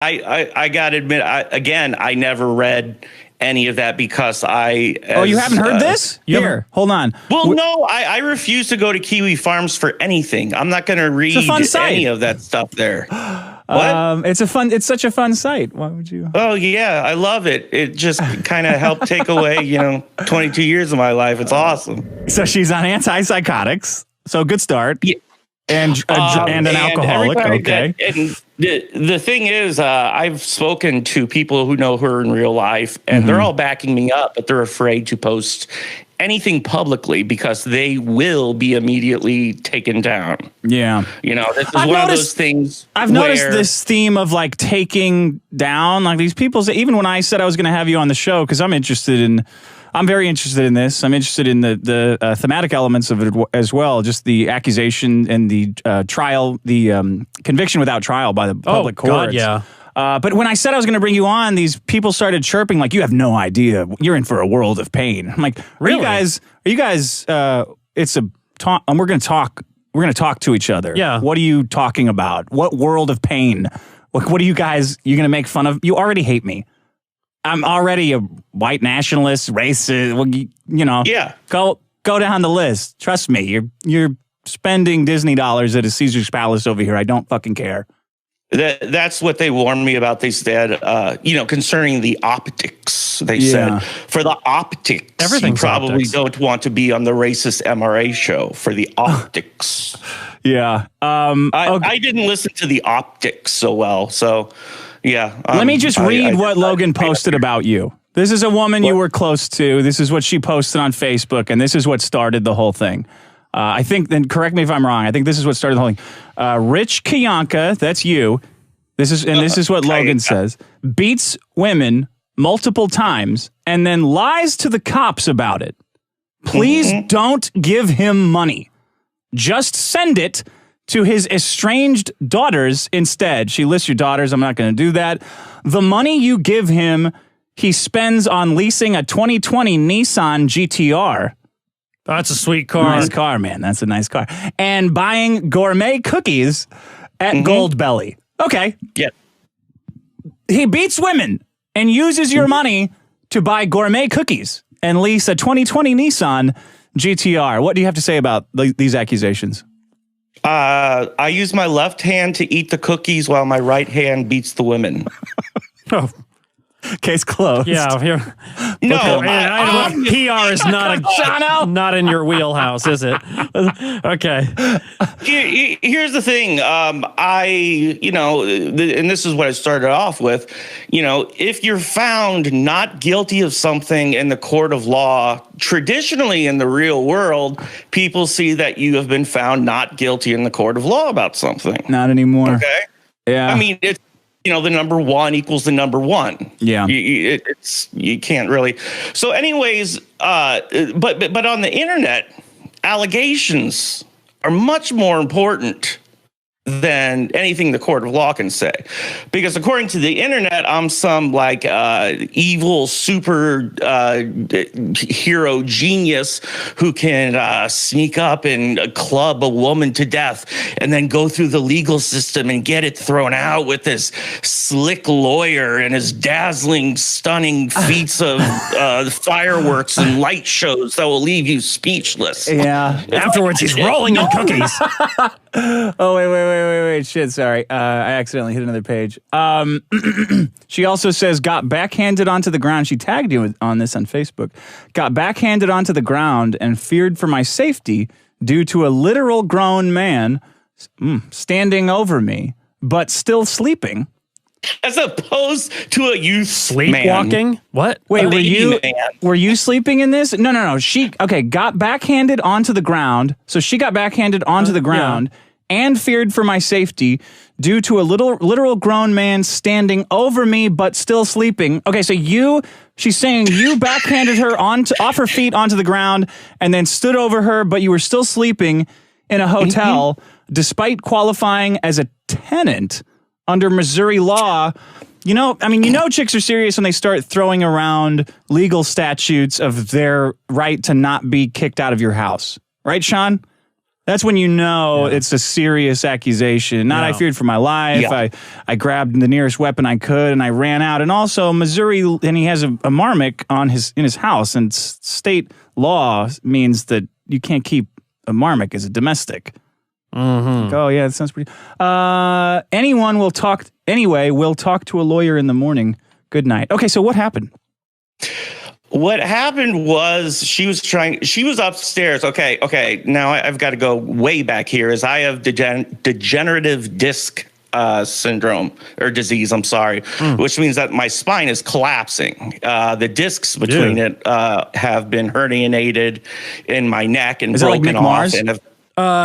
I got to admit, I never read any of that because you haven't heard this? Here, hold on. Well, no, I refuse to go to Kiwi Farms for anything. I'm not going to read any of that stuff there. What? It's such a fun site. Why would you? Oh yeah, I love it. It just kind of helped take away, 22 years of my life. It's awesome. So she's on antipsychotics. So good start. Yeah. And an alcoholic. Okay. And the thing is, I've spoken to people who know her in real life, and they're all backing me up, but they're afraid to post anything publicly because they will be immediately taken down. Yeah. This is one of those things. I've noticed this theme of like taking down, like these people say, even when I said I was going to have you on the show, because I'm very interested in this. I'm interested in the thematic elements of it as well. Just the accusation and the trial, the conviction without trial by the public courts. God, yeah. But when I said I was going to bring you on, these people started chirping like, "You have no idea. You're in for a world of pain." I'm like, "Really? Are you guys? It's a talk. And we're going to talk. We're going to talk to each other. Yeah. What are you talking about? What world of pain? What are you guys? You're going to make fun of? You already hate me. I'm already a white nationalist, racist. Well, Yeah. Go down the list. Trust me. You're spending Disney dollars at a Caesar's Palace over here. I don't fucking care." That's what they warned me about. They said, concerning the optics, they said, for the optics, you probably don't want to be on the racist MRA show for the optics. Yeah. I didn't listen to the optics so well. So, yeah. Let me just read what Logan posted about you. This is a woman you were close to. This is what she posted on Facebook, and this is what started the whole thing. I think, then correct me if I'm wrong, I think this is what started the whole thing. Rich Kiyanka, that's you. This is what Logan says. Beats women multiple times and then lies to the cops about it. Please don't give him money. Just send it to his estranged daughters instead. She lists your daughters. I'm not going to do that. The money you give him, he spends on leasing a 2020 Nissan GTR. That's a sweet car. Nice car, man. That's a nice car. And buying gourmet cookies at Gold Belly. Okay. Yeah. He beats women and uses your money to buy gourmet cookies and lease a 2020 Nissan GTR. What do you have to say about these accusations? I use my left hand to eat the cookies while my right hand beats the women. Oh. Case closed. Yeah, here. No, PR is not in your wheelhouse, is it? Okay. Here's the thing. And this is what I started off with. If you're found not guilty of something in the court of law, traditionally in the real world, people see that you have been found not guilty in the court of law about something. Not anymore. Okay. Yeah. I mean, it's. The number one equals the number one. Yeah, you can't really. So, anyways, but on the internet, allegations are much more important than anything the court of law can say, because according to the internet, I'm some evil super hero genius who can sneak up and club a woman to death and then go through the legal system and get it thrown out with this slick lawyer and his dazzling, stunning feats of fireworks and light shows that will leave you speechless. Yeah. Afterwards, he's rolling in cookies. Oh, wait. Shit, sorry. I accidentally hit another page. She also says, got backhanded onto the ground. She tagged you on this on Facebook. Got backhanded onto the ground and feared for my safety due to a literal grown man standing over me, but still sleeping. As opposed to a youth sleepwalking? Man. What? Wait, were you sleeping in this? No. She got backhanded onto the ground. So she got backhanded onto the ground and feared for my safety due to a literal grown man standing over me but still sleeping. Okay, so she's saying you backhanded her off her feet onto the ground and then stood over her, but you were still sleeping in a hotel despite qualifying as a tenant under Missouri law. Chicks are serious when they start throwing around legal statutes of their right to not be kicked out of your house. Right, Sean? That's when you know it's a serious accusation. Not I feared for my life. Yeah. I grabbed the nearest weapon I could and I ran out. And also Missouri, and he has a Marmot in his house, and state law means that you can't keep a Marmot as a domestic. Mm-hmm. Oh yeah, that sounds pretty. Anyone will talk anyway. We'll talk to a lawyer in the morning. Good night. Okay, so what happened? What happened was she was upstairs. Okay. Now I've got to go way back here, as I have degenerative disc syndrome or disease. I'm sorry, which means that my spine is collapsing. The discs between it have been herniated in my neck and broken off.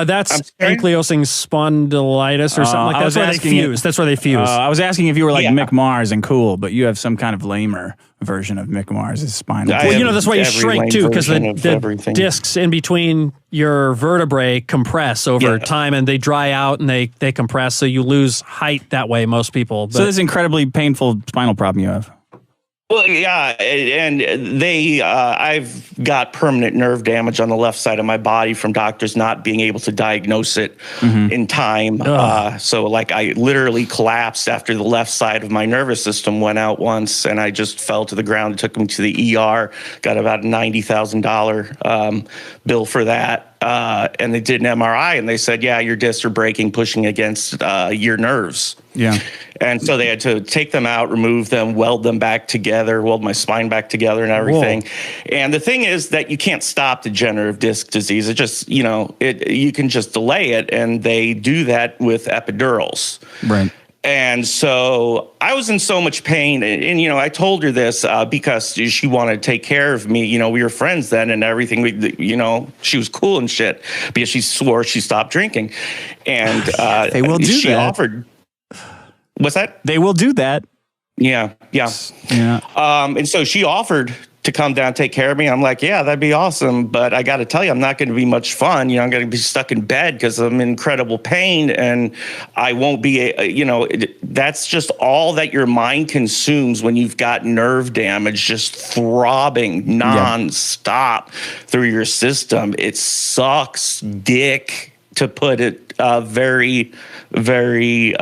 That's ankylosing spondylitis or something like that. That's where they fuse. That's where they fuse. I was asking if you were like Mick Mars and cool, but you have some kind of lamer version of Mick Mars' spinal. Well, that's why you shrink too, because the discs in between your vertebrae compress over time, and they dry out and they compress, so you lose height that way. Most people. So this is incredibly painful spinal problem you have. Well, yeah, and I've got permanent nerve damage on the left side of my body from doctors not being able to diagnose it in time. So, like, I literally collapsed after the left side of my nervous system went out once, and I just fell to the ground. It took me to the ER, got about a $90,000 bill for that. And they did an MRI, and they said, yeah, your discs are breaking, pushing against your nerves. Yeah. And so they had to take them out, remove them, weld them back together, weld my spine back together and everything. Whoa. And the thing is that you can't stop degenerative disc disease. It just, you can just delay it. And they do that with epidurals. Right. And so I was in so much pain. And I told her this because she wanted to take care of me. We were friends then and everything. She was cool and shit because she swore she stopped drinking. And they will do she that. offered. What's that? They will do that. Yeah. And so she offered to come down and take care of me. I'm like, yeah, that'd be awesome. But I got to tell you, I'm not going to be much fun. I'm going to be stuck in bed because I'm in incredible pain, and I won't be, that's just all that your mind consumes when you've got nerve damage just throbbing nonstop through your system. It sucks dick, to put it very, very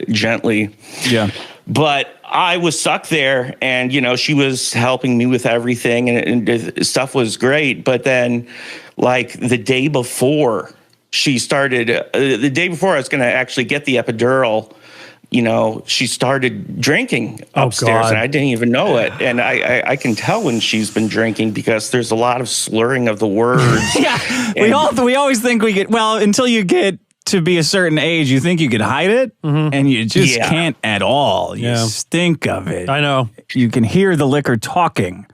gently. Yeah. But I was stuck there, and, she was helping me with everything, and stuff was great. But then, like, the day before I was going to actually get the epidural, she started drinking upstairs, and I didn't even know it. And I can tell when she's been drinking because there's a lot of slurring of the words. We always think we get, until you get to be a certain age, you think you could hide it, and you just can't at all. You stink of it. I know. You can hear the liquor talking.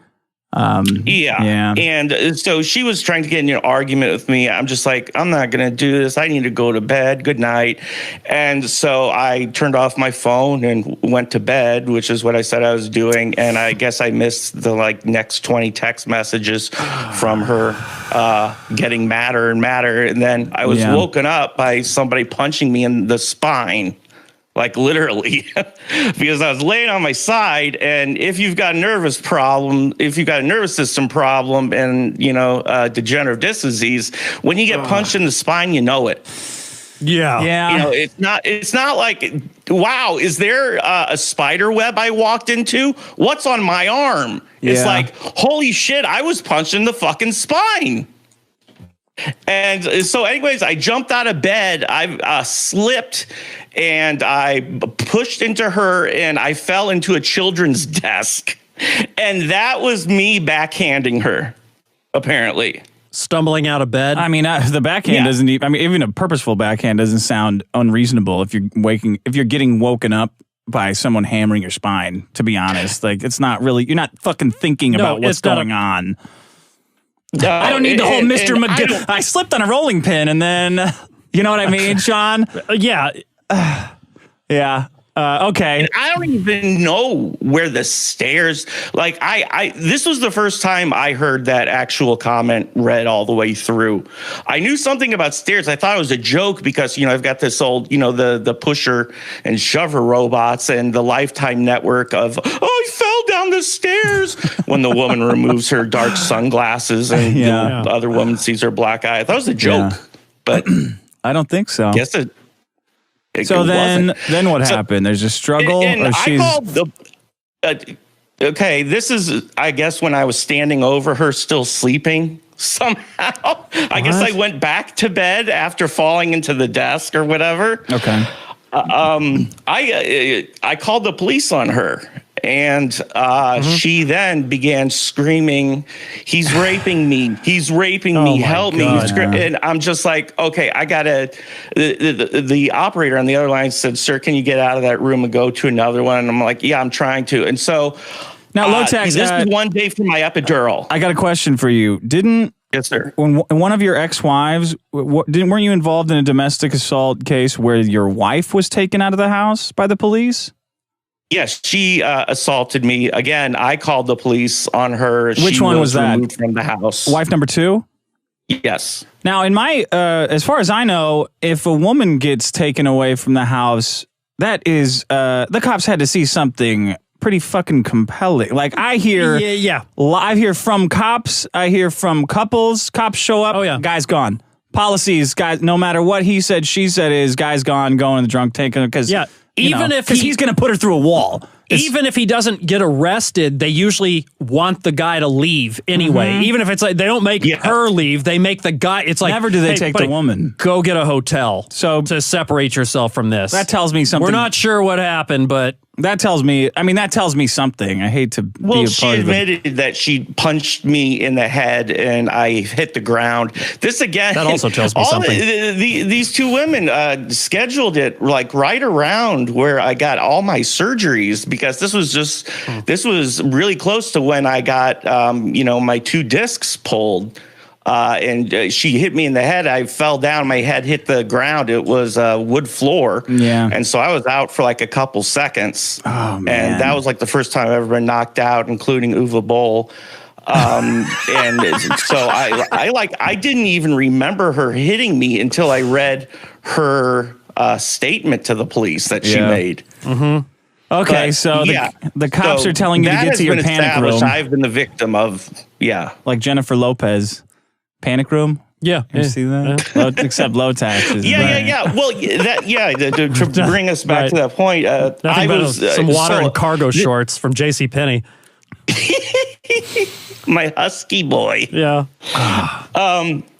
And so she was trying to get in an argument with me. I'm just like, I'm not going to do this. I need to go to bed. Good night. And so I turned off my phone and went to bed, which is what I said I was doing. And I guess I missed the next 20 text messages from her getting madder and madder. And then I was woken up by somebody punching me in the spine. Like, literally, because I was laying on my side. And if you've got a nervous system problem and, degenerative disc disease, when you get punched in the spine, you know it. Yeah. It's not like, wow, is there a spider web I walked into? What's on my arm? It's like, holy shit, I was punched in the fucking spine. And so anyways, I jumped out of bed, I slipped, and I pushed into her, and I fell into a children's desk. And that was me backhanding her, apparently. Stumbling out of bed. I mean, the backhand doesn't even a purposeful backhand doesn't sound unreasonable if you're getting woken up by someone hammering your spine, to be honest. Like, it's not really, you're not fucking thinking about what's going on. I don't need the whole Mr. McGill. I slipped on a rolling pin and then, you know what I mean, Sean? Yeah. Okay. And I don't even know where the stairs, like this was the first time I heard that actual comment read all the way through. I knew something about stairs. I thought it was a joke because, I've got this old, the pusher and shover robots and the Lifetime network of, I fell down the stairs when the woman removes her dark sunglasses and the other woman sees her black eye. I thought it was a joke. but I don't think so. guess it So then wasn't. what happened? There's a struggle, And or I she's called okay, this is, I guess, when I was standing over her, still sleeping somehow. I guess I went back to bed after falling into the desk or whatever. okay. I called the police on her, and she then began screaming, "He's raping me! He's raping me! Help me!" And I'm just like, okay, I gotta. The operator on the other line said, "Sir, can you get out of that room and go to another one?" And I'm like, "Yeah, I'm trying to." And so Now, LowTax, this is one day for my epidural. I got a question for you. Yes, sir. When one of your ex-wives, weren't you involved in a domestic assault case where your wife was taken out of the house by the police? Yes, she assaulted me again. I called the police on her. Which one was that? Removed from the house. Wife number 2? Yes. Now, in my, as far as I know, if a woman gets taken away from the house, that is, the cops had to see something pretty fucking compelling. Like I hear, I hear from cops, I hear from couples. Cops show up, guy's gone. Policies, guys, no matter what he said, she said, is guy's gone, going in the drunk tank because even if he's going to put her through a wall. Even if he doesn't get arrested, they usually want the guy to leave anyway. Even if it's like they don't make her leave, they make the guy. It's like never do they take the woman. Go get a hotel to separate yourself from this. That tells me something. We're not sure what happened, but that tells me. I mean, that tells me something. I hate to be a part of it. She admitted that she punched me in the head and I hit the ground. This again. That also tells me something. These two women scheduled it like right around where I got all my surgeries, because this was really close to when I got my 2 discs pulled. And she hit me in the head. I fell down. My head hit the ground. It was a wood floor. Yeah. And so I was out for like a couple seconds. Oh, man. And that was like the first time I've ever been knocked out, including Uwe Boll. And so I didn't even remember her hitting me until I read her statement to the police that she made. Mm-hmm. Okay, so the cops are telling you to get to your panic room. I've been the victim of, like Jennifer Lopez. Panic room? Yeah. You see that? Except LowTax. Well, to bring us back to that point, I was some water and cargo shorts from JCPenney. My husky boy. Yeah.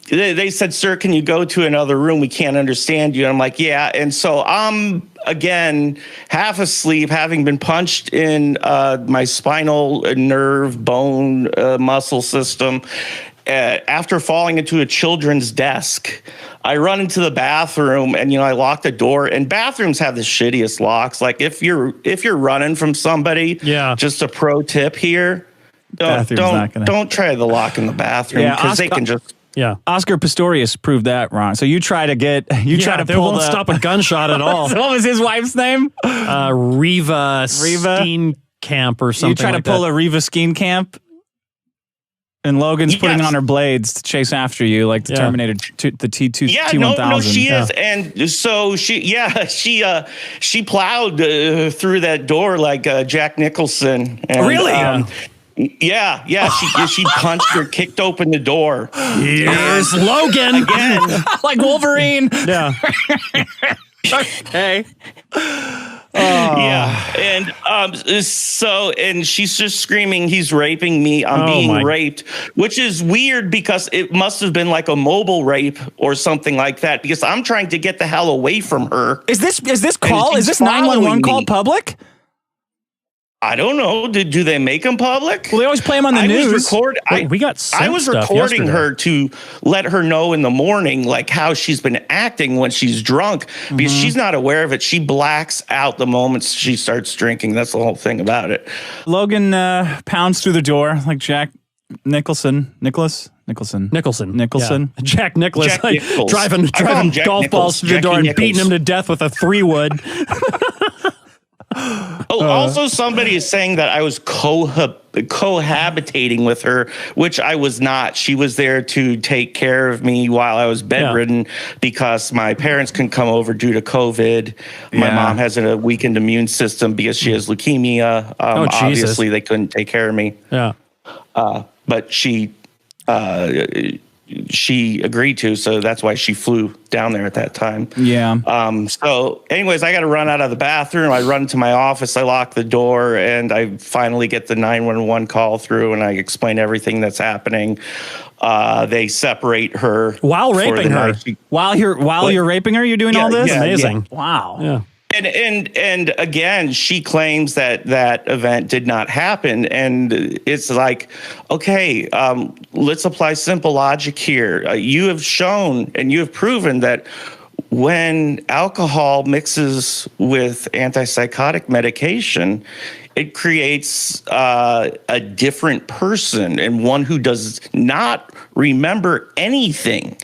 They said, "Sir, can you go to another room? We can't understand you." And I'm like, "Yeah." And so I'm again half asleep, having been punched in my spinal nerve, bone, muscle system. After falling into a children's desk, I run into the bathroom and I lock the door. And bathrooms have the shittiest locks. Like if you're running from somebody, just a pro tip here, don't try the lock in the bathroom, because they can just. Yeah, Oscar Pistorius proved that wrong. So you try to get they won't stop a gunshot at all. So what was his wife's name? Riva Steenkamp or something. You try to pull a Riva Steenkamp, and Logan's putting on her blades to chase after you, like the Terminator, the T2, T1000. No, she is, and so she plowed through that door like Jack Nicholson. And, really? She punched her, kicked open the door. Here's Logan again, like Wolverine. Yeah. Okay. Yeah, and she's just screaming, "He's raping me! I'm being raped," which is weird because it must have been like a mobile rape or something like that. Because I'm trying to get the hell away from her. Is this 911 call public? I don't know. Do they make them public? Well, they always play them on the news. I was recording her to let her know in the morning, like how she's been acting when she's drunk, because she's not aware of it. She blacks out the moment she starts drinking. That's the whole thing about it. Logan pounds through the door like Jack Nicholson. Nicholson. Yeah. Jack Nicklaus, driving golf balls through the door and beating him to death with a 3-wood. Also, somebody is saying that I was cohabitating with her, which I was not. She was there to take care of me while I was bedridden because my parents couldn't come over due to COVID. My mom has a weakened immune system because she has leukemia. Obviously, they couldn't take care of me. Yeah. But she she agreed to, so that's why she flew down there at that time. Yeah. So anyways, I got to run out of the bathroom. I run to my office, I lock the door, and I finally get the 911 call through, and I explain everything that's happening. They separate her while raping her. While you're raping her, you're doing all this? Yeah, amazing. Yeah. Wow. Yeah. And again, she claims that event did not happen, and it's like, okay, let's apply simple logic here. You have shown and you have proven that when alcohol mixes with antipsychotic medication, it creates a different person, and one who does not remember anything.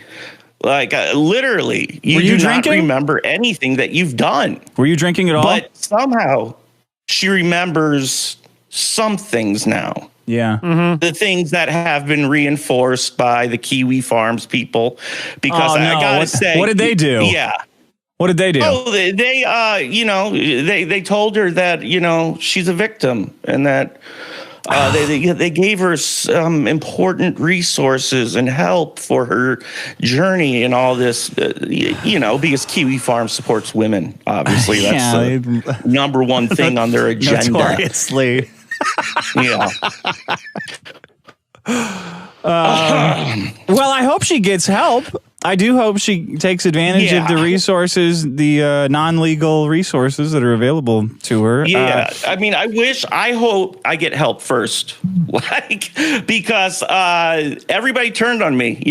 Like literally, you do not remember anything that you've done. Were you drinking at all? But somehow she remembers some things now. Yeah. Mm-hmm. The things that have been reinforced by the Kiwi Farms people. Because I gotta say, what did they do? Yeah. What did they do? Oh, they told her that, she's a victim, and that they gave her some important resources and help for her journey and all this, because Kiwi Farm supports women. Obviously, that's the number one thing on their agenda. Notoriously. Yeah. Well, I hope she gets help. I do hope she takes advantage of the resources, the non-legal resources that are available to her. Yeah, I hope I get help first, because everybody turned on me,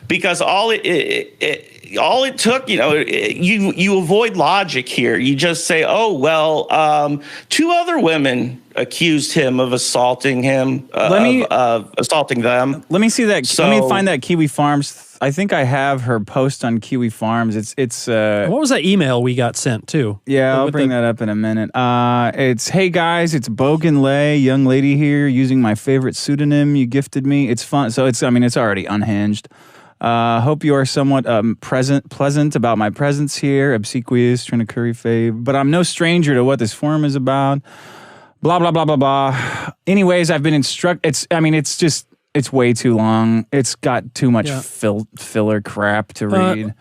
because all it took, you avoid logic here. You just say, oh, well, 2 other women accused him of assaulting him, of assaulting them. Let me see that. Let me find that Kiwi Farms. I think I have her post on Kiwi Farms. It's what was that email we got sent too? Yeah, I'll bring that up in a minute. It's, hey guys, it's Bogan Lay, young lady here, using my favorite pseudonym you gifted me. It's fun. So it's already unhinged. Hope you are somewhat pleasant about my presence here. Obsequious, trying to curry fave, but I'm no stranger to what this forum is about. Blah blah blah blah blah. Anyways, I've been instructed. It's way too long. It's got too much filler crap to read.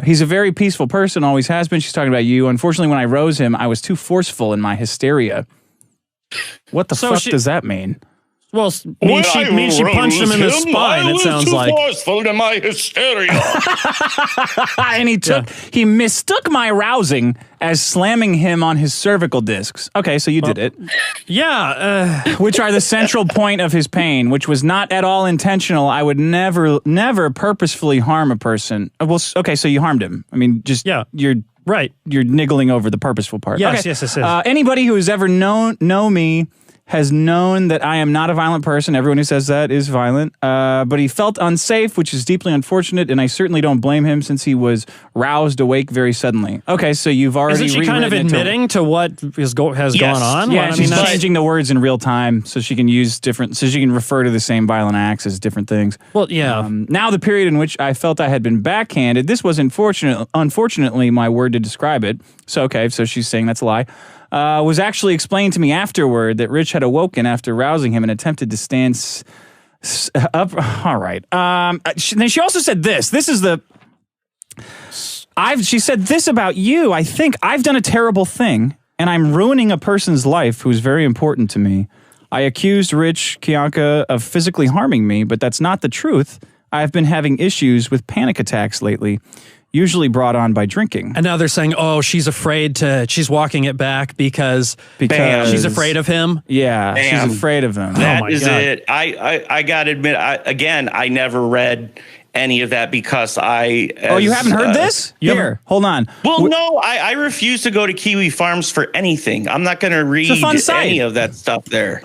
He's a very peaceful person, always has been. She's talking about you. Unfortunately, when I rose him, I was too forceful in my hysteria. What the fuck does that mean? Well, she punched him in the spine, it sounds like. I was too forceful in my hysteria. And he mistook my rousing as slamming him on his cervical discs. Okay, so you did it. Yeah. Which are the central point of his pain, which was not at all intentional. I would never purposefully harm a person. Well, okay, so you harmed him. I mean, you're right. You're niggling over the purposeful part. Yes, okay. yes. Anybody who has ever know me has known that I am not a violent person. Everyone who says that is violent. But he felt unsafe, which is deeply unfortunate, and I certainly don't blame him since he was roused awake very suddenly. Okay, so you've already Isn't she kind of admitting to what has gone on? Yeah, she's changing the words in real time so she can refer to the same violent acts as different things. Well, yeah. Now the period in which I felt I had been backhanded, this was unfortunately my word to describe it. So she's saying that's a lie. Was actually explained to me afterward that Rich had awoken after rousing him and attempted to stand up. All right. Then she also said this. This is she said this about you. I think I've done a terrible thing, and I'm ruining a person's life who's very important to me. I accused Rich Kianka of physically harming me, but that's not the truth. I've been having issues with panic attacks lately, usually brought on by drinking. And now they're saying, oh, she's walking it back because she's afraid of him. Yeah, she's afraid of him. That is it. I got to admit, I never read any of that because you haven't heard this? Here, hold on. Well, no, I refuse to go to Kiwi Farms for anything. I'm not going to read any of that stuff there.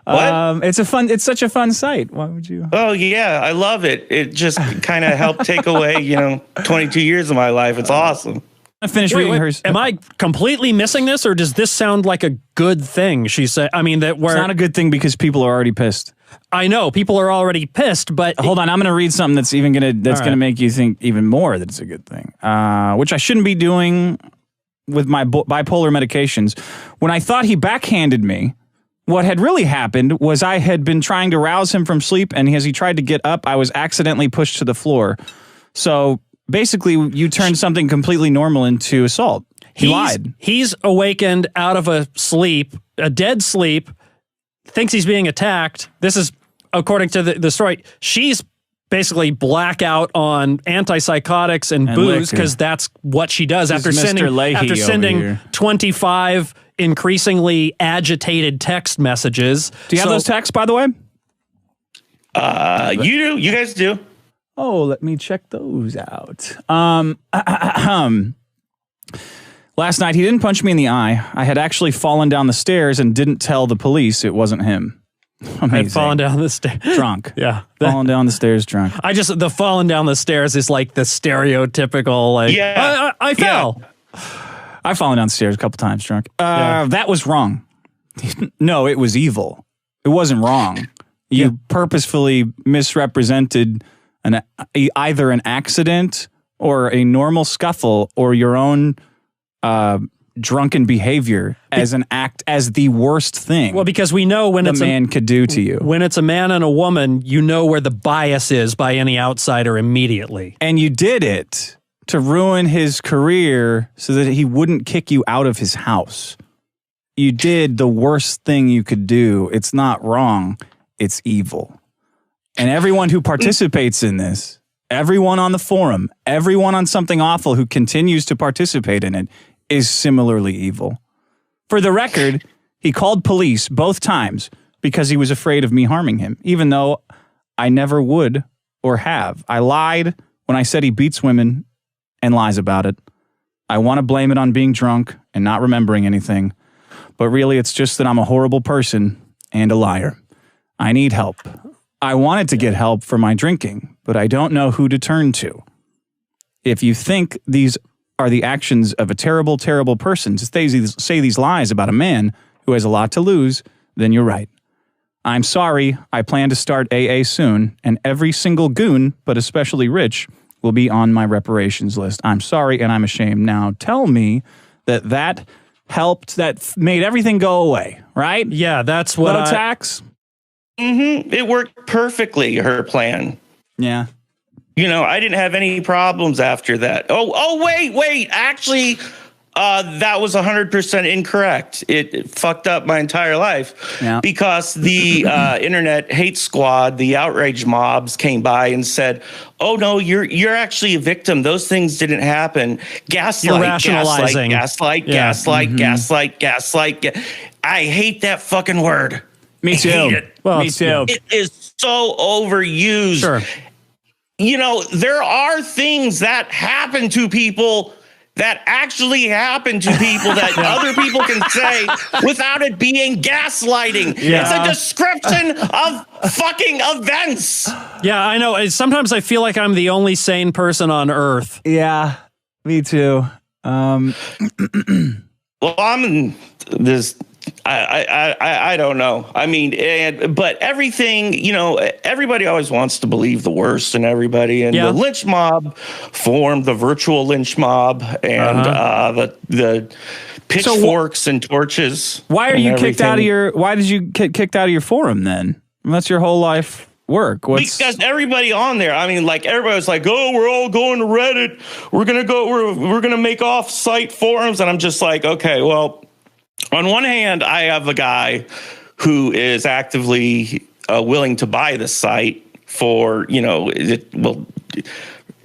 What? It's such a fun site. Why would you? Oh yeah, I love it. It just kind of helped take away, 22 years of my life. It's awesome. I finished reading hers. Am I completely missing this, or does this sound like a good thing? She said. I mean, it's not a good thing because people are already pissed. I know people are already pissed, but hold on. I'm going to read something that's gonna make you think even more that it's a good thing, which I shouldn't be doing with my bipolar medications. When I thought he backhanded me, what had really happened was I had been trying to rouse him from sleep, and as he tried to get up, I was accidentally pushed to the floor. So basically, you turned something completely normal into assault. He lied. He's awakened out of a dead sleep, thinks he's being attacked. This is according to the story. She's basically blackout on antipsychotics and booze because that's what she does after sending 25 increasingly agitated text messages. Do you have those texts, by the way? You do. You guys do. Oh, let me check those out. Last night, he didn't punch me in the eye. I had actually fallen down the stairs and didn't tell the police it wasn't him. Amazing. I had fallen down the stairs. Drunk. Yeah. Falling down the stairs drunk. The falling down the stairs is like the stereotypical, like, I fell. Yeah. I've fallen down the stairs a couple times drunk. That was wrong. No, it was evil. It wasn't wrong. You purposefully misrepresented either an accident or a normal scuffle or your own drunken behavior as the worst thing. Well, because we know when a man could do to you. When it's a man and a woman, you know where the bias is by any outsider immediately. And you did it to ruin his career so that he wouldn't kick you out of his house. You did the worst thing you could do. It's not wrong. It's evil. And everyone who participates in this, everyone on the forum, everyone on Something Awful who continues to participate in it is similarly evil. For the record, he called police both times because he was afraid of me harming him, even though I never would or have. I lied when I said he beats women and lies about it. I want to blame it on being drunk and not remembering anything, but really it's just that I'm a horrible person and a liar. I need help. I wanted to get help for my drinking, but I don't know who to turn to. If you think these are the actions of a terrible, terrible person to say these lies about a man who has a lot to lose, then you're right. I'm sorry. I plan to start AA soon, and every single goon, but especially Rich, will be on my reparations list. I'm sorry, and I'm ashamed. Now, tell me that helped, that made everything go away, right? Yeah, that's what LowTax? It worked perfectly, her plan. Yeah. You know, I didn't have any problems after that. Wait. Actually, that was 100% incorrect. It fucked up my entire life because the internet hate squad, the outrage mobs came by and said, "Oh no, you're actually a victim. Those things didn't happen." Gaslight. I hate that fucking word. Me too. I hate it. Well, me too. It is so overused. Sure. You know, there are things that happen to people that actually happen to people that other people can say without it being gaslighting. Yeah. It's a description of fucking events. Yeah, I know. Sometimes I feel like I'm the only sane person on Earth. Yeah, me too. Well, I'm this. I don't know. I mean, but everything, you know, everybody always wants to believe the worst in everybody. And the lynch mob formed the virtual lynch mob and the pitchforks and torches. Why are you kicked out of why did you get kicked out of your forum then? That's your whole life work. Because everybody on there, I mean, like everybody was like, "Oh, we're all going to Reddit. We're going to make off-site forums." And I'm just like, okay, well, on one hand, I have a guy who is actively willing to buy the site for, you know,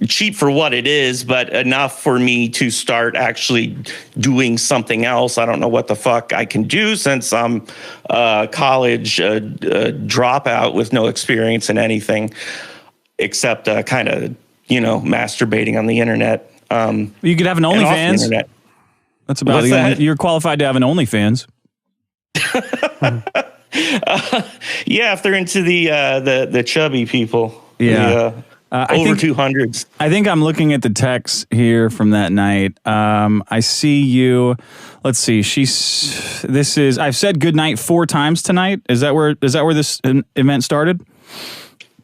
cheap for what it is, but enough for me to start actually doing something else. I don't know what the fuck I can do since I'm a college dropout with no experience in anything except kind of, you know, masturbating on the internet. You could have an OnlyFans. That's about it. You're qualified to have an OnlyFans. Yeah, if they're into the chubby people. Yeah. Over 200s. I think I'm looking at the text here from that night. I see you. Let's see. I've said good night 4 times tonight. Is that where this event started?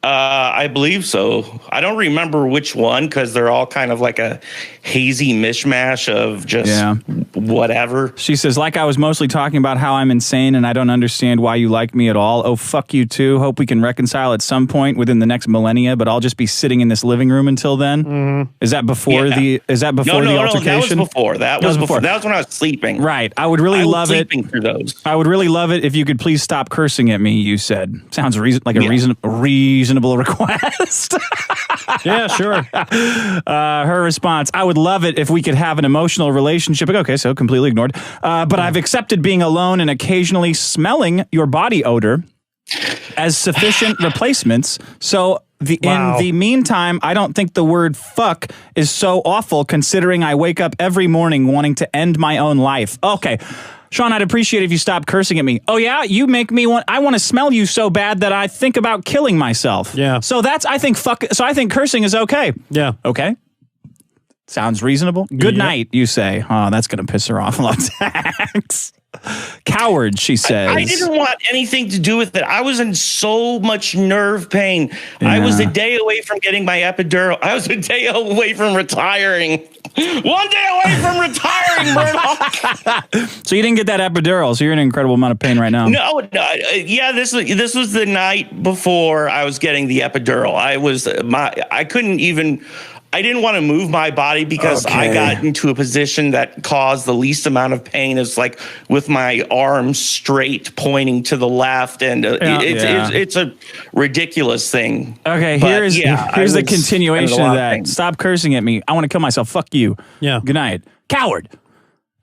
I believe so. I don't remember which one because they're all kind of like a hazy mishmash of just whatever. She says, like I was mostly talking about how I'm insane and I don't understand why you like me at all. Oh, fuck you too. Hope we can reconcile at some point within the next millennia, but I'll just be sitting in this living room until then. Mm-hmm. Is that before the altercation? No, that was before. That was before. That was when I was sleeping. Right. I would really love it. Sleeping through those. I would really love it if you could please stop cursing at me, you said. Sounds like a reasonable request. Yeah, sure. Her response, I would love it if we could have an emotional relationship. Okay, so completely ignored. But I've accepted being alone and occasionally smelling your body odor as sufficient replacements. So in the meantime, I don't think the word fuck is so awful considering I wake up every morning wanting to end my own life. Okay. Sean, I'd appreciate it if you stopped cursing at me. Oh, yeah? You make me I want to smell you so bad that I think about killing myself. Yeah. So I think cursing is okay. Yeah. Okay. Sounds reasonable. Good night, you say. Oh, that's going to piss her off. LowTax. Coward, she says. I didn't want anything to do with it. I was in so much nerve pain. Yeah. I was a day away from getting my epidural. I was a day away from retiring. 1 day away from retiring, Murdoch. So you didn't get that epidural, so you're in an incredible amount of pain right now. No, this was the night before I was getting the epidural. I didn't want to move my body because I got into a position that caused the least amount of pain. It's like with my arms straight pointing to the left, and it's a ridiculous thing. Okay, here's the continuation of that. Stop cursing at me. I want to kill myself. Fuck you. Yeah. Good night. Coward.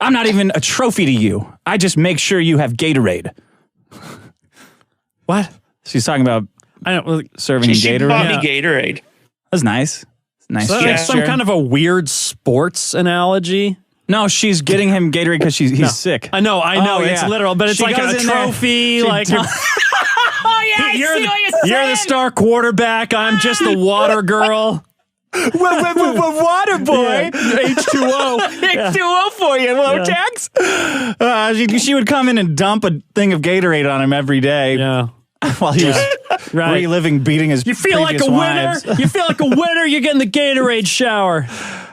I'm not even a trophy to you. I just make sure you have Gatorade. What? She's talking about serving Gatorade. She bought me Gatorade. That's nice. Nice. So that's some kind of a weird sports analogy. No, she's getting him Gatorade because he's sick. I know. It's literal, but it's like a trophy. Like, you're the star quarterback. I'm just the water girl. Water boy. H2O. H2O for you, LowTax. She would come in and dump a thing of Gatorade on him every day. Yeah. While he was reliving beating his You feel like a winner? You feel like a winner? You're getting the Gatorade shower.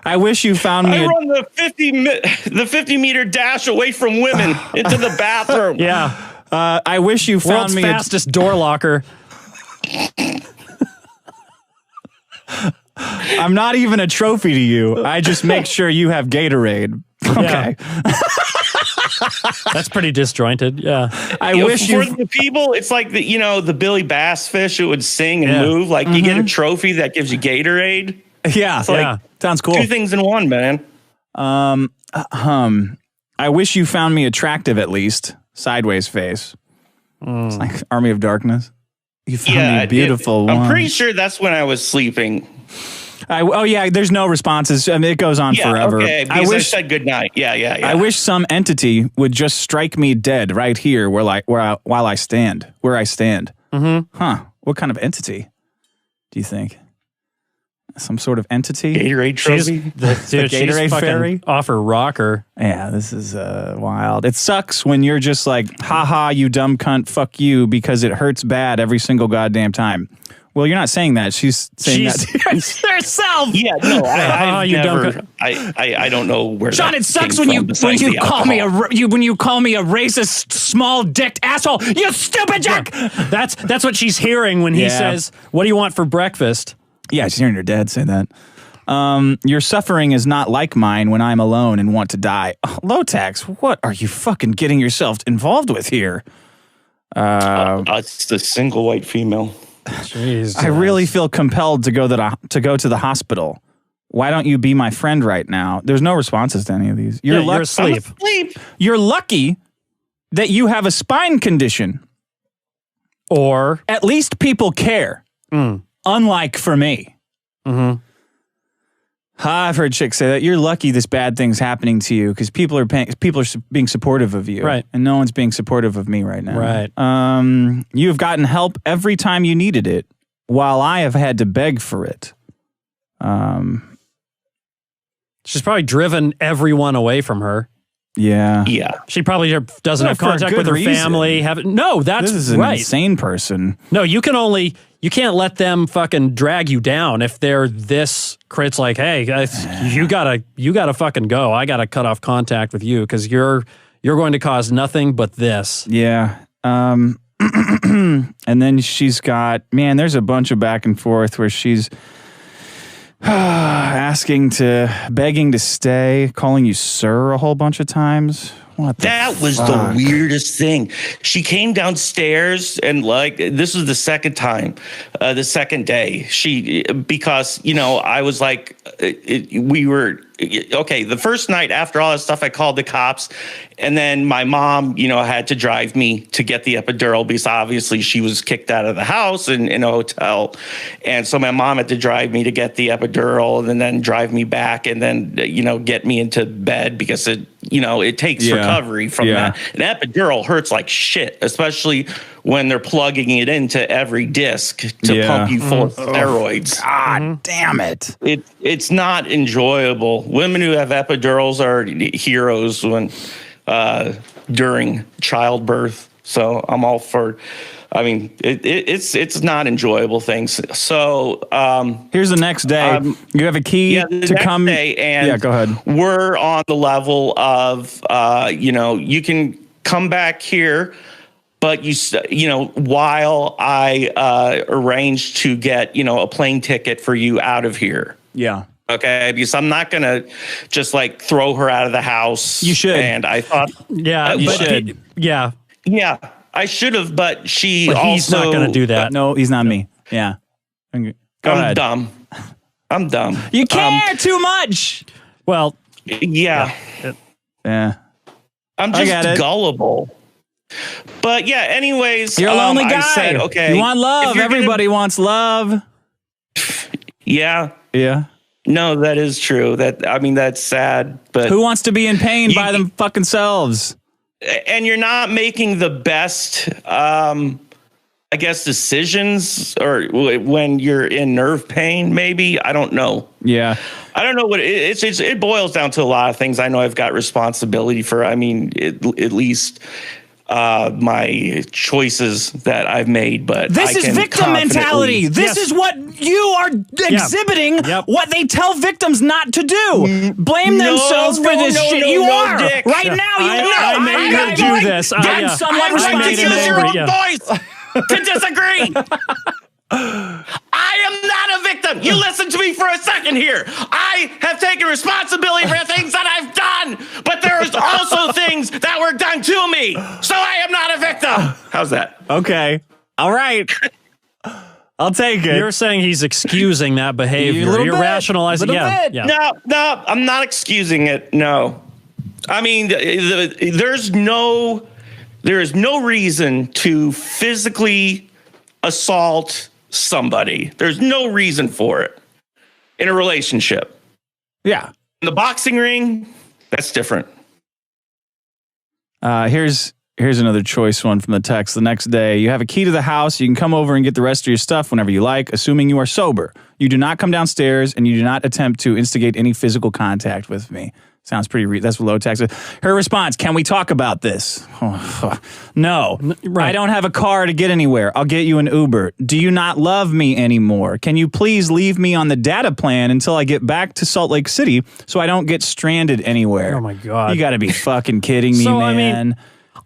I wish you found me. I run the 50-meter dash away from women into the bathroom. Yeah. I wish you found me fastest door locker. I'm not even a trophy to you. I just make sure you have Gatorade. Okay. Yeah. That's pretty disjointed. Yeah. I wish for the people, it's like the Billy Bass fish who would sing and move. Like you get a trophy that gives you Gatorade. Yeah. It's like sounds cool. 2 things in one, man. I wish you found me attractive at least. Sideways face. It's like Army of Darkness. You found me a beautiful one. I'm pretty sure that's when I was sleeping. There's no responses. I mean, it goes on forever. Okay, because I said good night. Yeah. I wish some entity would just strike me dead right here while I stand. Where I stand. Mm-hmm. Huh. What kind of entity do you think? Some sort of entity? Gatorade trophy? The Gatorade fairy? Off her rocker. Yeah, this is wild. It sucks when you're just like, haha, you dumb cunt, fuck you, because it hurts bad every single goddamn time. Well, you're not saying that. She's saying that to herself. Yeah, no, I don't know where. Sean, it sucks when you call me a racist, small-dicked asshole. You stupid jerk. That's what she's hearing when he says, "What do you want for breakfast?" Yeah, she's hearing her dad say that. Your suffering is not like mine when I'm alone and want to die. Oh, LowTax, what are you fucking getting yourself involved with here? It's the single white female. Jeez, I really feel compelled to go to the hospital. Why don't you be my friend right now? There's no responses to any of these. You're asleep. You're lucky that you have a spine condition. Or at least people care. Unlike for me. Mm-hmm. I've heard chicks say that. You're lucky this bad thing's happening to you because people are being supportive of you. Right. And no one's being supportive of me right now. Right. You've gotten help every time you needed it, while I have had to beg for it. She's probably driven everyone away from her. Yeah. Yeah. She probably doesn't have contact with her family. This is an insane person. No, you can only you can't let them fucking drag you down if they're this crit's like, hey, guys, you gotta fucking go. I gotta cut off contact with you because you're going to cause nothing but this. Yeah. And then she's got, man, there's a bunch of back and forth where she's begging to stay, calling you sir a whole bunch of times. That was the weirdest thing. She came downstairs and like, this was the second time, the second day because, I was like, the first night after all that stuff, I called the cops and then my mom, had to drive me to get the epidural because obviously she was kicked out of the house in a hotel. And so my mom had to drive me to get the epidural and then drive me back and then, get me into bed because it takes recovery from that. An epidural hurts like shit, especially when they're plugging it into every disc to pump you full of steroids. God damn it. It's not enjoyable. Women who have epidurals are heroes when during childbirth. So I'm all for. I mean, it's not enjoyable things. So here's the next day. You have a key to come. Day, and go ahead. We're on the level of you can come back here, but while I arrange to get a plane ticket for you out of here. Yeah. Okay, because I'm not gonna just like throw her out of the house. You should. And I thought, you should. Yeah, I should have, but he's not going to do that. No, he's not me. Yeah. Go ahead. I'm dumb. You care too much. Well, yeah. I'm just gullible. But yeah, anyways. You're a lonely guy. I said, okay. You want love. Everybody wants love. Yeah. Yeah. No, that is true. That's sad. But who wants to be in pain by them fucking selves? And you're not making the best, decisions or when you're in nerve pain, maybe. I don't know. Yeah. I don't know what it boils down to a lot of things. I know I've got responsibility for, at least my choices that I've made, but this is victim mentality. This is what you are exhibiting. What they tell victims not to do. Blame themselves for this shit. You are Dick. right now. I made her do this. Get someone to use your own voice to disagree. I am not a victim. You listen to me for a second here. I have taken responsibility for things that I've done, but there's also things that were done to me. So I am not a victim. How's that? Okay. All right. I'll take it. You're saying he's excusing that behavior. You're rationalizing. Yeah. No, I'm not excusing it. No. I mean, there is no reason to physically assault somebody. There's no reason for it in a relationship. Yeah. In the boxing ring, that's different. Here's another choice one from the text. The next day, you have a key to the house. You can come over and get the rest of your stuff whenever you like, assuming you are sober. You do not come downstairs, and you do not attempt to instigate any physical contact with me. Sounds pretty. That's what LowTax is. Her response: can we talk about this? No. Right. I don't have a car to get anywhere. I'll get you an Uber. Do you not love me anymore? Can you please leave me on the data plan until I get back to Salt Lake City so I don't get stranded anywhere? Oh my God. You got to be fucking kidding me, man. I mean,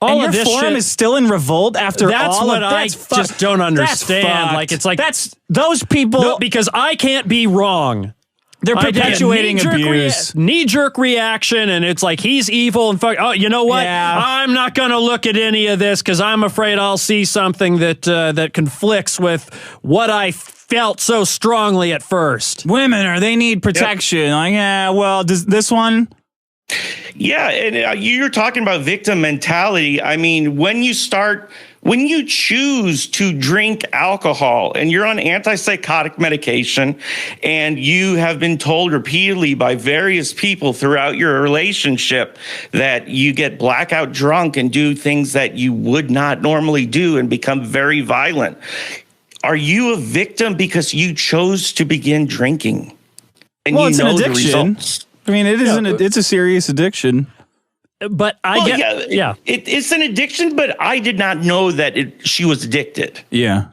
all and your forum is still in revolt after that's all what of I just don't understand. Like it's like that's those people. No, because I can't be wrong. They're perpetuating abuse. Knee-jerk reaction, and it's like he's evil and fuck. Oh, you know what? Yeah. I'm not going to look at any of this because I'm afraid I'll see something that conflicts with what I felt so strongly at first. Women, they need protection. Yep. Like, yeah, well, does this one? Yeah, and you're talking about victim mentality. I mean, when you choose to drink alcohol and you're on antipsychotic medication and you have been told repeatedly by various people throughout your relationship that you get blackout drunk and do things that you would not normally do and become very violent. Are you a victim because you chose to begin drinking? And well, you it's know an addiction. The results? I mean, it's a serious addiction. But it's an addiction, but I did not know that she was addicted. Yeah.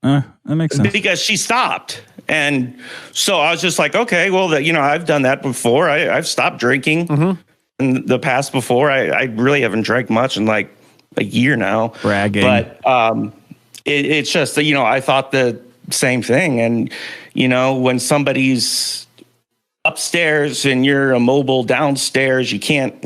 That makes sense. Because she stopped. And so I was just like, okay, well, I've done that before. I've stopped drinking in the past before. I really haven't drank much in like a year now. Bragging. But it's just, I thought the same thing. And, when somebody's upstairs and you're immobile downstairs, you can't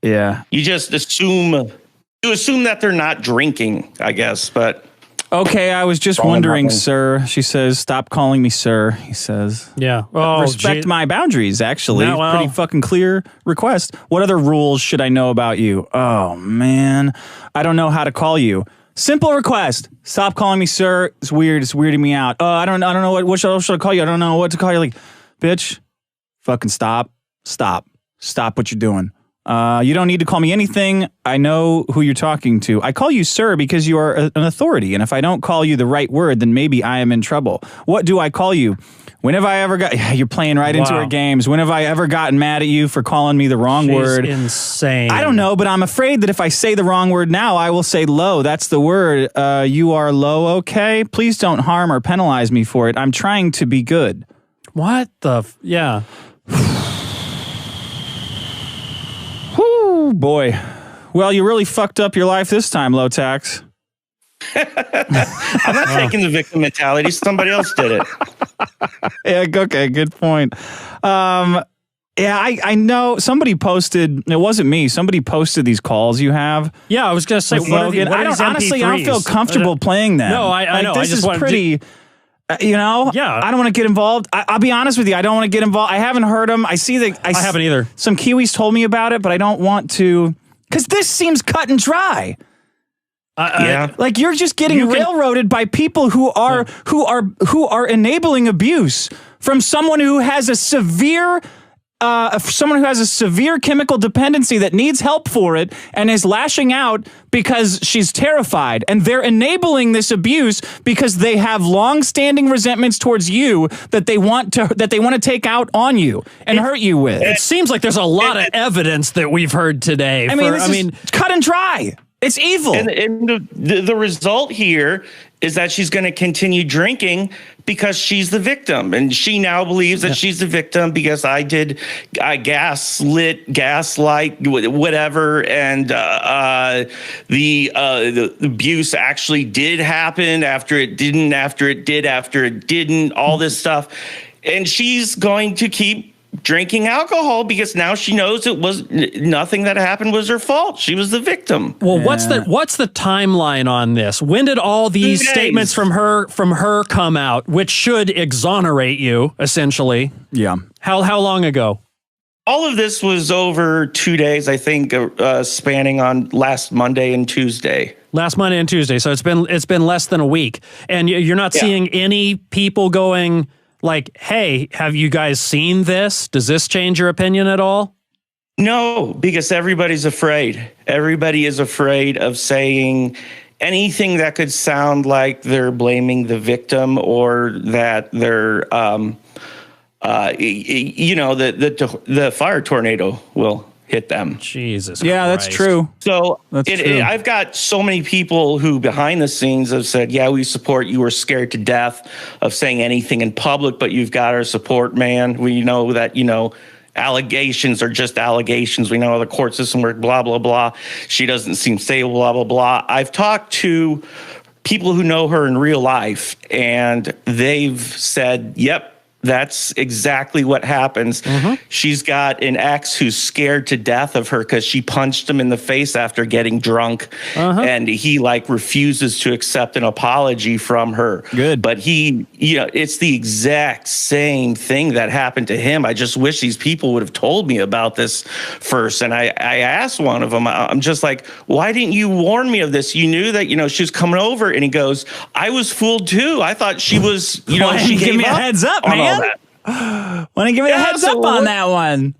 you just assume that they're not drinking, I guess. But okay, I was just wondering, sir. She says, stop calling me sir, he says. Yeah. Respect my boundaries, actually. No, well. Pretty fucking clear request. What other rules should I know about you? Oh, man. I don't know how to call you. Simple request. Stop calling me sir. It's weird. It's weirding me out. I don't know what should I call you? I don't know what to call you. Like, bitch, fucking stop. Stop what you're doing. You don't need to call me anything. I know who you're talking to. I call you sir because you are an authority, and if I don't call you the right word, then maybe I am in trouble. What do I call you? When have I ever you're playing right into her games. When have I ever gotten mad at you for calling me the wrong word? Insane. I don't know, but I'm afraid that if I say the wrong word now, I will say low. That's the word. You are low, okay? Please don't harm or penalize me for it. I'm trying to be good. What the? Yeah. Whoo, boy. Well, you really fucked up your life this time, LowTax. I'm not taking the victim mentality. Somebody else did it. Yeah, okay, good point. Yeah, I know somebody posted, it wasn't me, somebody posted these calls you have. Yeah, I was going to say, Logan. I don't feel comfortable playing them. No, I know. This I just is pretty... Yeah. I don't want to get involved. I'll be honest with you. I don't want to get involved. I haven't heard them. I see that. I haven't either. Some Kiwis told me about it, but I don't want to, because this seems cut and dry. Yeah, like you're just getting railroaded by people who are enabling abuse from someone who has a severe chemical dependency that needs help for it and is lashing out because she's terrified, and they're enabling this abuse because they have long-standing resentments towards you that they want to take out on you and hurt you with. It seems like there's a lot of evidence that we've heard today. I mean, it's cut and dry. It's evil. And the result here is that she's going to continue drinking because she's the victim. And she now believes that she's the victim because I gaslight, whatever. And the abuse actually did happen after it didn't, after it did, after it didn't, all this stuff. And she's going to keep drinking alcohol because now she knows it was nothing that happened was her fault. She was the victim. Well, what's the timeline on this? When did all these statements from her come out, which should exonerate you essentially? Yeah. How long ago? All of this was over 2 days, I think, spanning on last Monday and Tuesday. Last Monday and Tuesday. So it's been less than a week, and you're not seeing any people going like, hey, have you guys seen this? Does this change your opinion at all? No, because everybody's afraid. Everybody is afraid of saying anything that could sound like they're blaming the victim or that they're, the fire tornado will hit them. Jesus Yeah, Christ. that's true. So true. I've got so many people who behind the scenes have said, yeah, we support you. We're scared to death of saying anything in public, but you've got our support, man. We know that, allegations are just allegations. We know how the court system works, blah, blah, blah. She doesn't seem stable, blah, blah, blah. I've talked to people who know her in real life, and they've said, yep, that's exactly what happens. Mm-hmm. She's got an ex who's scared to death of her because she punched him in the face after getting drunk. And he refuses to accept an apology from her. Good. But it's the exact same thing that happened to him. I just wish these people would have told me about this first. And I asked one of them, I'm just like, why didn't you warn me of this? You knew that, she was coming over. And he goes, I was fooled too. I thought she was, she gave me a heads up, man. Want to give me a heads up on that one?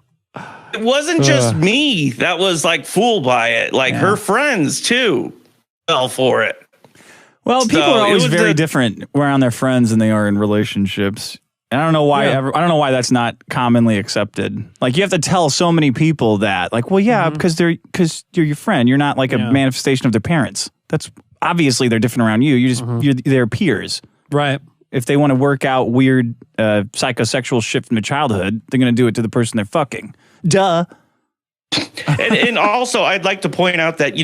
It wasn't just me that was fooled by it. Her friends too fell for it. Well, people are always very different around their friends than they are in relationships. And I don't know why. I don't know why that's not commonly accepted. You have to tell so many people that. Because you're your friend. You're not a manifestation of their parents. That's obviously they're different around you. You're their peers. Right. If they want to work out weird psychosexual shit from their childhood, they're going to do it to the person they're fucking. Duh. And also, I'd like to point out that,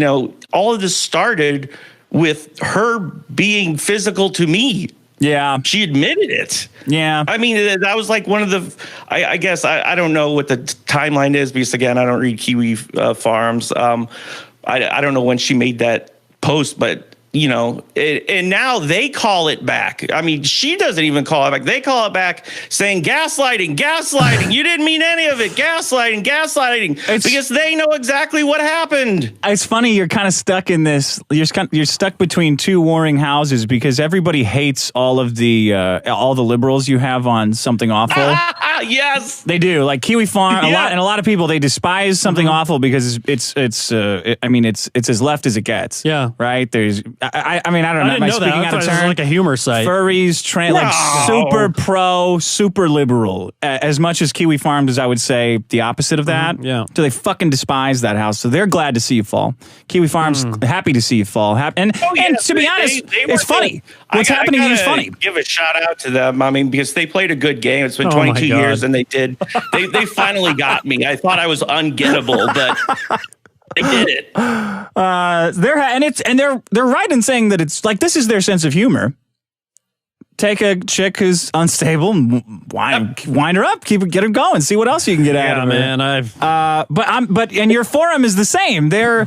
all of this started with her being physical to me. Yeah. She admitted it. Yeah. I mean, that was like one of the, I guess, I don't know what the timeline is because, again, I don't read Kiwi Farms. I don't know when she made that post, but, and now they call it back. I mean, she doesn't even call it back. They call it back saying gaslighting. You didn't mean any of it. Gaslighting. Because they know exactly what happened. It's funny. You're kind of stuck in this. You're stuck between two warring houses because everybody hates all the liberals you have on Something Awful. Yes, they do. Like Kiwi Farm, a lot of people, they despise Something Awful because it's as left as it gets. Yeah. Right. I mean, I don't know. Am I speaking out of turn? It was like a humor site. Furries, like super pro, super liberal. As much as Kiwi Farm does, I would say the opposite of that. Yeah. So they fucking despise that house. So they're glad to see you fall. Kiwi Farm's happy to see you fall. And to be honest, it's funny. What's happening to you is funny. Give a shout out to them. I mean, because they played a good game. It's been 22 years, and they did. They finally got me. I thought I was ungettable, but. They did it. They're right in saying that it's like this is their sense of humor. Take a chick who's unstable and wind her up, get her going, see what else you can get out of her. Man, but your forum is the same. They're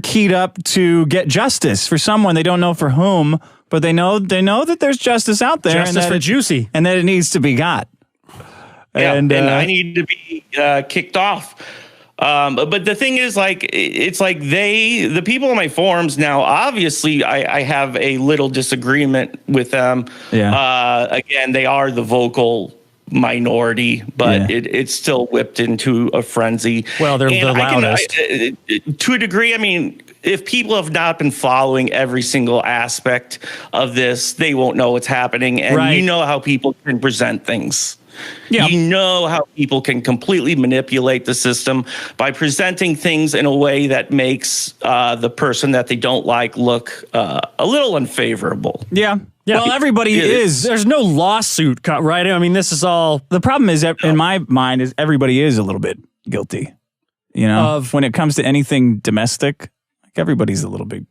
keyed up to get justice for someone they don't know for whom, but they know that there's justice out there. Justice for Juicy, and that it needs to be got. Yeah, and I need to be kicked off. But the thing is, like, it's like the people on my forums now, obviously I have a little disagreement with them. Yeah. Again, they are the vocal minority, but it's still whipped into a frenzy. Well, they're the loudest. To a degree, I mean, if people have not been following every single aspect of this, they won't know what's happening. And you know how people can present things. Yeah. You know how people can completely manipulate the system by presenting things in a way that makes the person that they don't like look a little unfavorable. Yeah. Well, everybody is. There's no lawsuit, right? I mean, this is all. The problem is, in my mind, is everybody is a little bit guilty. When it comes to anything domestic, like everybody's a little bit.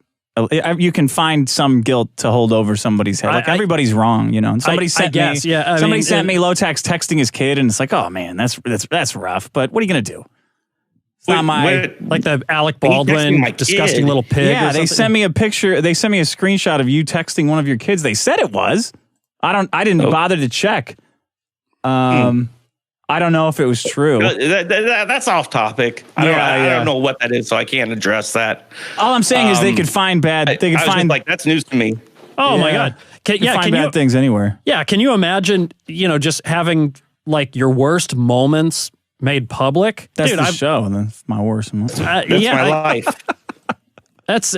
You can find some guilt to hold over somebody's head. Like everybody's wrong, And somebody sent me LowTax texting his kid, and it's like, oh man, that's rough. But what are you gonna do? It's not like the Alec Baldwin disgusting little pig. Yeah, they sent me a picture. They sent me a screenshot of you texting one of your kids. They said it was. I didn't bother to check. I don't know if it was true. That's off topic. I don't know what that is, so I can't address that. All I'm saying is they could find bad. They could find that's news to me. Oh my god! Can find bad things anywhere. Yeah, can you imagine? Just having like your worst moments made public. That's the show. That's my worst moments. That's my life. It's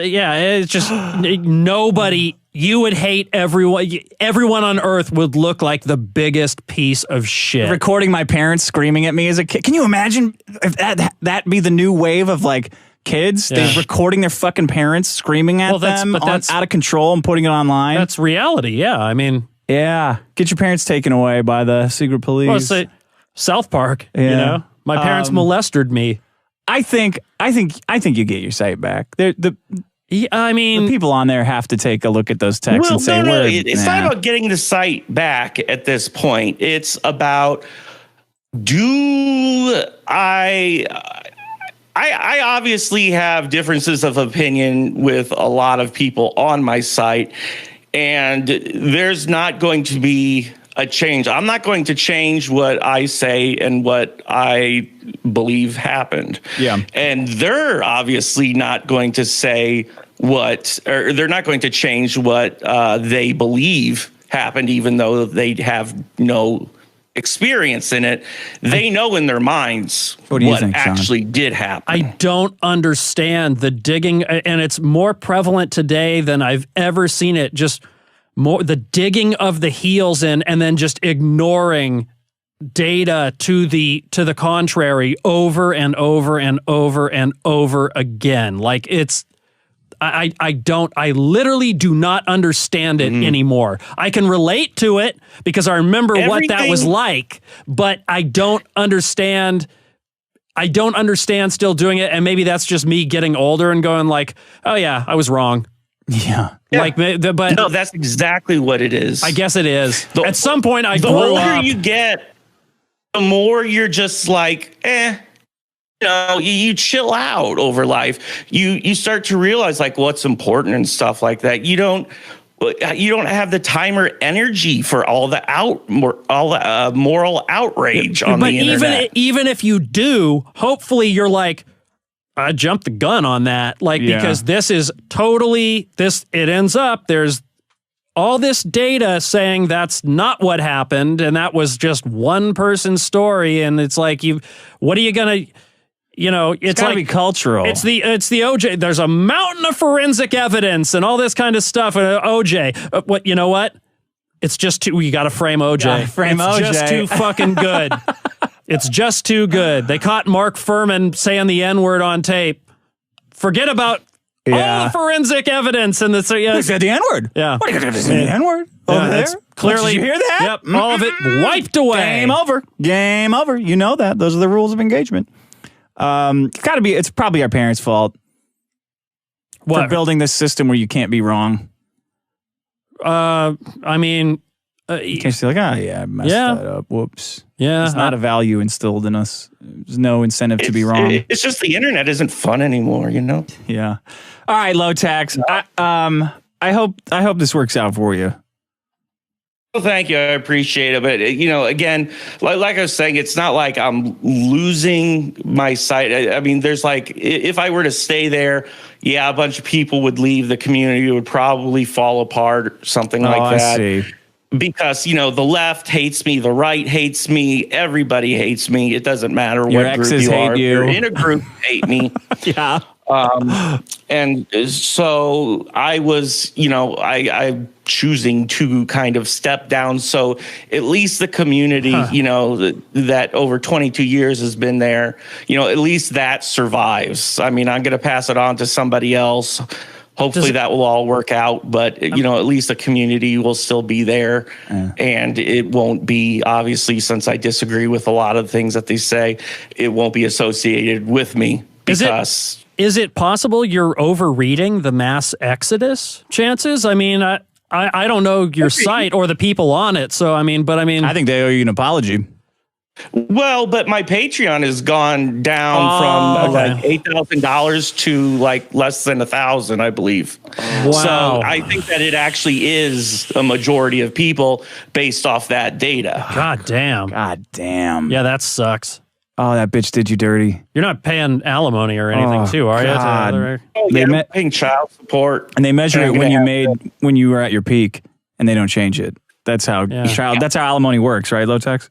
just nobody. You would hate everyone. Everyone on earth would look like the biggest piece of shit. Recording my parents screaming at me as a kid. Can you imagine if that be the new wave of like kids? Yeah. They're recording their fucking parents screaming at them out of control and putting it online. That's reality. Yeah, I mean, get your parents taken away by the secret police. Well, say South Park. Yeah. My parents molested me. I think you get your sight back. The people on there have to take a look at those texts and say, it's not about getting the site back at this point. It's about, I obviously have differences of opinion with a lot of people on my site, and there's not going to be a change. I'm not going to change what I say and what I believe happened. Yeah. And they're obviously not going to say they're not going to change what they believe happened, even though they have no experience in it. They know in their minds what actually did happen. I don't understand the digging, and it's more prevalent today than I've ever seen it. Just more the digging of the heels in, and then just ignoring data to the contrary over and over and over and over again. Like it's I literally do not understand it anymore. I can relate to it because I remember what that was like, but I don't understand. I don't understand still doing it. And maybe that's just me getting older and going like, oh yeah, I was wrong. Yeah. Like, but no, that's exactly what it is. I guess it is. At some point I the grew older up. you get, the more you're just like, you know, you chill out over life. You start to realize like what's important and stuff like that. You don't have the time or energy for all the moral outrage on the internet. Even if you do, hopefully you're like, I jumped the gun on that. Like, because this is totally it ends up there's all this data saying that's not what happened, and that was just one person's story. And it's like, what are you gonna? You know, it's gotta like be cultural. It's the OJ. There's a mountain of forensic evidence and all this kind of stuff. OJ, what you know what? It's just too. You got to frame OJ. It's OJ. Just too fucking good. It's just too good. They caught Mark Furman saying the N-word on tape. Forget about all the forensic evidence and the. Who said the N-word? Yeah, what are you gonna say the N-word over there? Clearly, did you hear that? Yep, all of it wiped away. Game over. Game over. You know that. Those are the rules of engagement. It's probably our parents' fault for building this system where you can't be wrong. I mean, you can't say like, I messed that up. Whoops. Yeah. It's not a value instilled in us. There's no incentive to be wrong. It's just the internet isn't fun anymore, you know? Yeah. All right, LowTax. I hope this works out for you. Well, thank you. I appreciate it. But, you know, again, like I was saying, it's not like I'm losing my sight. I mean, there's like, if I were to stay there, a bunch of people would leave. The community would probably fall apart, something like that. I see. Because, you know, the left hates me, the right hates me, everybody hates me. It doesn't matter Your what group exes you hate are. you. You're in a group, hate me. Yeah. And so I was, you know, I'm choosing to kind of step down. So at least the community, you know, that over 22 years has been there, you know, at least that survives. I mean, I'm going to pass it on to somebody else. Hopefully that will all work out, but you know, at least the community will still be there, and it won't be, obviously, since I disagree with a lot of the things that they say, it won't be associated with me because. Is it possible you're overreading the mass exodus chances? I mean, I don't know your site or the people on it, so I think they owe you an apology. Well, but my Patreon has gone down from like $8,000 to like less than 1,000, I believe. Wow. So I think that it actually is a majority of people based off that data. God damn. Yeah, that sucks. Oh, that bitch did you dirty. You're not paying alimony or anything, too, are you? Oh, yeah, I'm paying child support. And they measure it when you were at your peak, and they don't change it. That's how that's how alimony works, right, LowTax?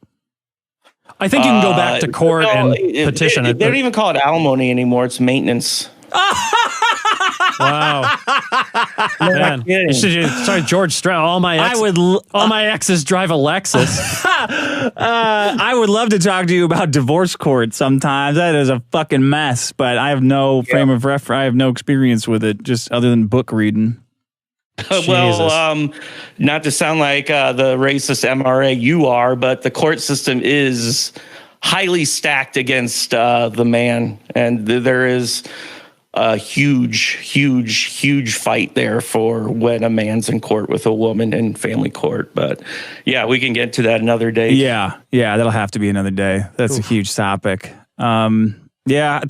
I think you can go back to court and petition it. They don't even call it alimony anymore. It's maintenance. Wow. Man. Sorry, George Stroud. All my exes drive a Lexus. I would love to talk to you about divorce court sometimes. That is a fucking mess, but I have no frame of reference. I have no experience with it, just other than book reading. Well, not to sound like the racist MRA you are, but the court system is highly stacked against the man, and there is a huge fight there for when a man's in court with a woman in family court. But yeah, we can get to that another day. Yeah, that'll have to be another day. That's a huge topic. I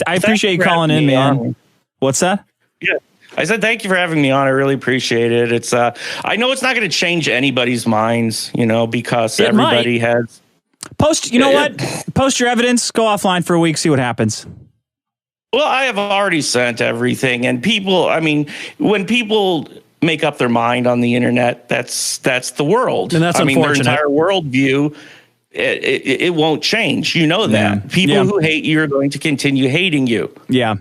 appreciate you calling in, man. What's that? Yeah. I said, thank you for having me on. I really appreciate it. It's I know it's not going to change anybody's minds, you know, because everybody has. Post your evidence, go offline for a week, see what happens. Well, I have already sent everything, and people, I mean, when people make up their mind on the internet, that's the world. And that's unfortunate. Their entire worldview, it won't change. You know that. People who hate you are going to continue hating you. Yeah.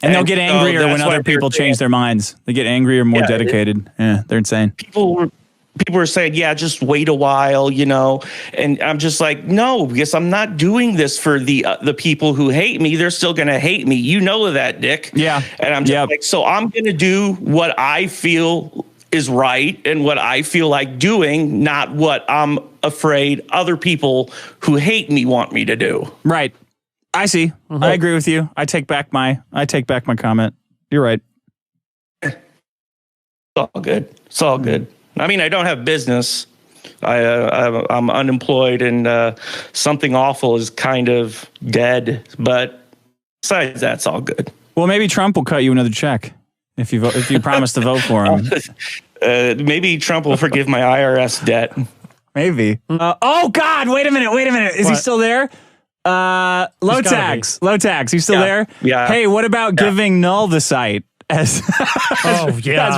And they'll get angrier when other people change their minds. They get angrier, more dedicated. They're insane. people are saying, yeah, just wait a while, and I'm just like, no, because I'm not doing this for the people who hate me. They're still going to hate me. You know that, Dick. Yeah. And I'm just like, so I'm going to do what I feel is right and what I feel like doing, not what I'm afraid other people who hate me want me to do. Right. I see. I agree with you. I take back my comment. You're right. It's all good. It's all good. I mean, I don't have business. I'm unemployed, and something awful is kind of dead. But besides that, it's all good. Well, maybe Trump will cut you another check if you promise to vote for him. Maybe Trump will forgive my IRS debt. Maybe. Oh God! Wait a minute. Is he still there? LowTax. You still there? Yeah. Hey, what about giving Null the site? As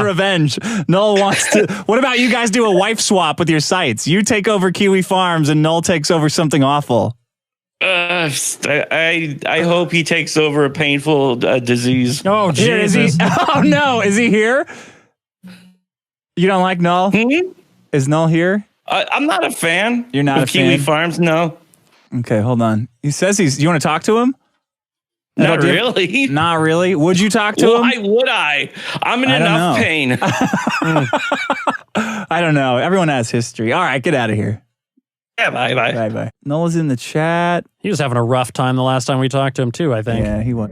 revenge. Null wants to. What about you guys do a wife swap with your sites? You take over Kiwi Farms and Null takes over something awful. I hope he takes over a painful disease. Oh, Jesus. Oh no, is he here? You don't like Null? Is Null here? I'm not a fan. You're not of a fan? Kiwi Farms, no. Okay, hold on. He says you want to talk to him? Not really. Not really. Would you talk to him? Why would I? I'm in enough pain. I don't know. Everyone has history. All right, get out of here. Yeah, bye. Bye. Noah's in the chat. He was having a rough time the last time we talked to him, too, I think. Yeah, he went.